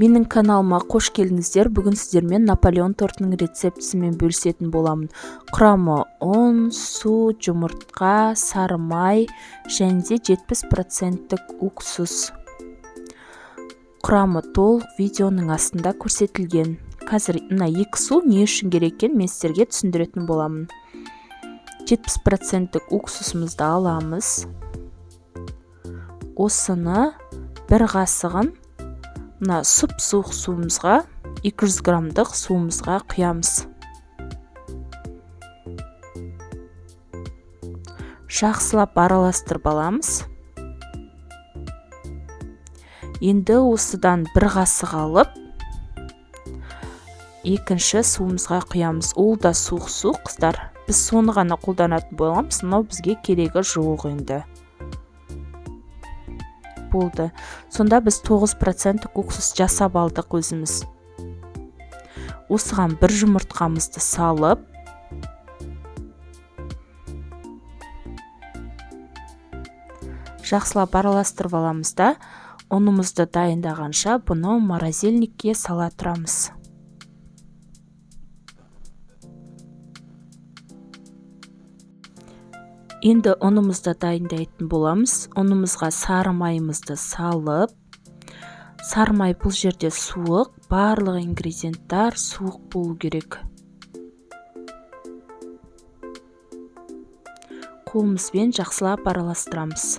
Менің каналыма қош келдіңіздер. Бүгін сіздермен Наполеон тортының рецептісімен бөлісетін боламын. Құрамы ұн, су, жұмыртқа, сары май және де 70% уксус. Құрамы толық видеоның астында көрсетілген. Қазір мына екі су не үшін керек екенін мен сіздерге түсіндіретін боламын. 70% уксусымызды аламыз. Осыны бір қасығын мына сұп-суық суымызға 200 граммдық суымызға құямыз. Жақсылап араластырып аламыз. Енді осыдан бір қасық алып, екінші суымызға құямыз. Ол да суық су, қыздар. Біз соны ғана қолданатын боламыз, но бізге керегі жоқ енді. Болды. Сонда біз 9% уксус жасап алдық өзіміз. Осыған бір жұмыртқамызды салып, жақсылап араластырып аламыз да, ұнымызды дайындағанша бұны морозильникке сала тұрамыз. Енді ұнымызды дайындайтын боламыз. Ұнымызға сары майымызды салып, сары май бұл жерде суық, барлық ингредиенттер суық болу керек. Қолымызбен жақсылап араластырамыз.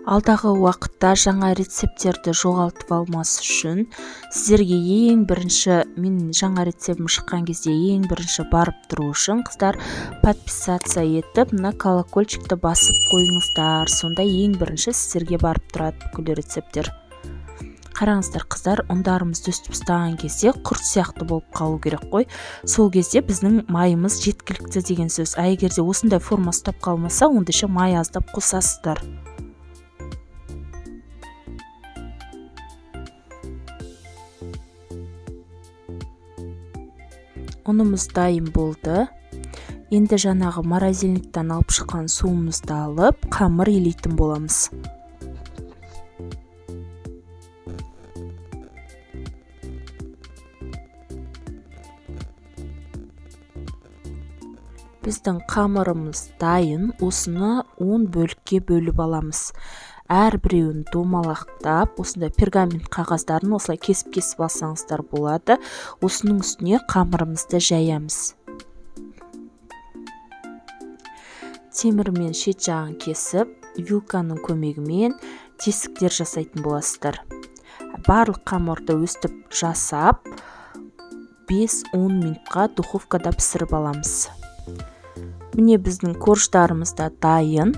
Алдағы уақытта жаңа рецепттерді жоғалтып алмас үшін сіздерге ең бірінші, мен жаңа рецептім шыққан кезде ең бірінші барып тұру үшін қыздар подписаться етіп, мына колокольчикті басып қойыңыздар. Сонда ең бірінші сіздерге барып тұрады бүкіл рецепттер. Қараңыздар қыздар, ұндарымызды өстіп ұстаған кезде құрт сияқты болып қалу керек қой. Сол кезде біздің майымыз жеткілікті деген сөз. Егер де осындай форма ұстап қалмаса, онда ше май аздап қосасыздар. Ұнымыз дайын болды. Енді жаңағы морозильниктен алып шыққан суымызды алып, қамыр илейтін боламыз. Біздің қамырымыз дайын. Осыны 10 бөлікке бөліп аламыз. Әр біреуін домалақтап, осындай пергамент қағаздарын осылай кесіп алсаңыздар болады. Осының үстіне қамырымызды жаямыз. Темірмен шет жағын кесіп, вилканың көмегімен тесіктер жасайтын боласыздар. Барлық қамырды өстіп жасап, 5-10 минутқа духовкада пісіріп аламыз. Міне біздің корждарымыз да дайын.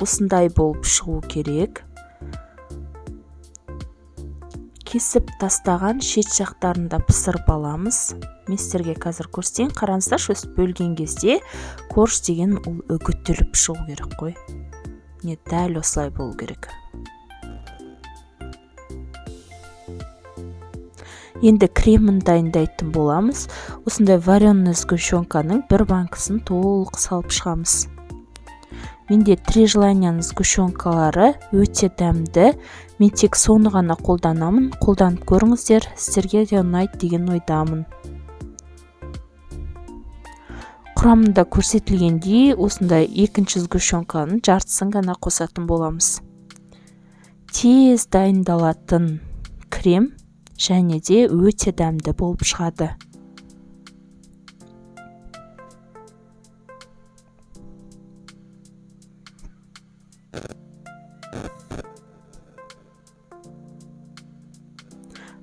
Осындай болып шығу керек. Кесіп тастаған шет жақтарында пісіріп аламыз. Мен сіздерге қазір көрсетейін. Қараңыздар, өстіп бөлген кезде корж деген ол үгітіліп шығу керек қой. Не дәл осылай болу керек. Енді кремін дайындайтын боламыз. Осындай вареный сгущенканың бір банкасын толық салып шығамыз. Менде 3 желанияның сгущенкалары өте дәмді. Мен тек соны ғана қолданамын. Қолданып көріңіздер, сіздерге де ұнайды деген ойдамын. Құрамында көрсетілгендей, осындай екінші сгущенканың жартысын ғана қосатын боламыз. Тез дайындалатын крем және де өте дәмді болып шығады.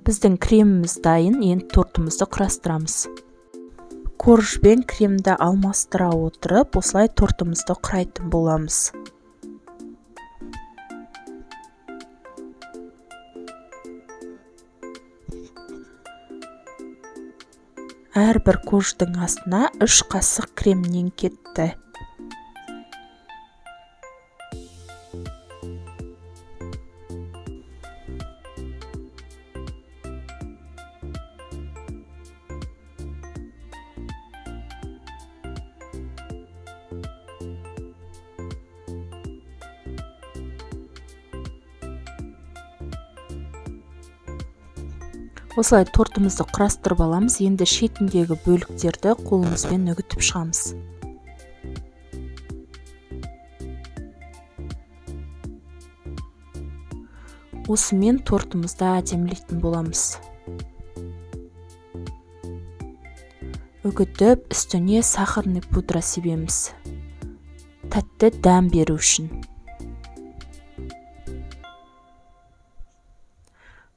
Біздің креміміз дайын, енді тортымызды құрастырамыз. Корж бен кремді алмастыра отырып, осылай тортымызды құрайтын боламыз. Әрбір корждың астына 3 қасық кремнен кетті. Осылай тортымызды құрастырып аламыз. Енді шетіндегі бөліктерді қолымызбен үгітіп шығамыз. Осымен тортымызды әдемілейтін боламыз. Үгітіп, үстіне сахарный пудра себеміз. Тәтті дәм беру үшін.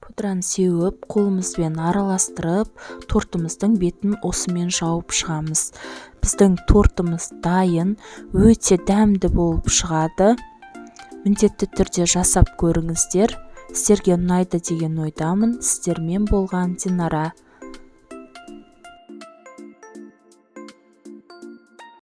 Пудраны сеуіп, қолымызбен араластырып, тортымыздың бетін осымен жауып шығамыз. Біздің тортымыз дайын, өте дәмді болып шығады. Міндетті түрде жасап көріңіздер. Сіздерге ұнайды деген ойдамын. Сіздермен болған Динара.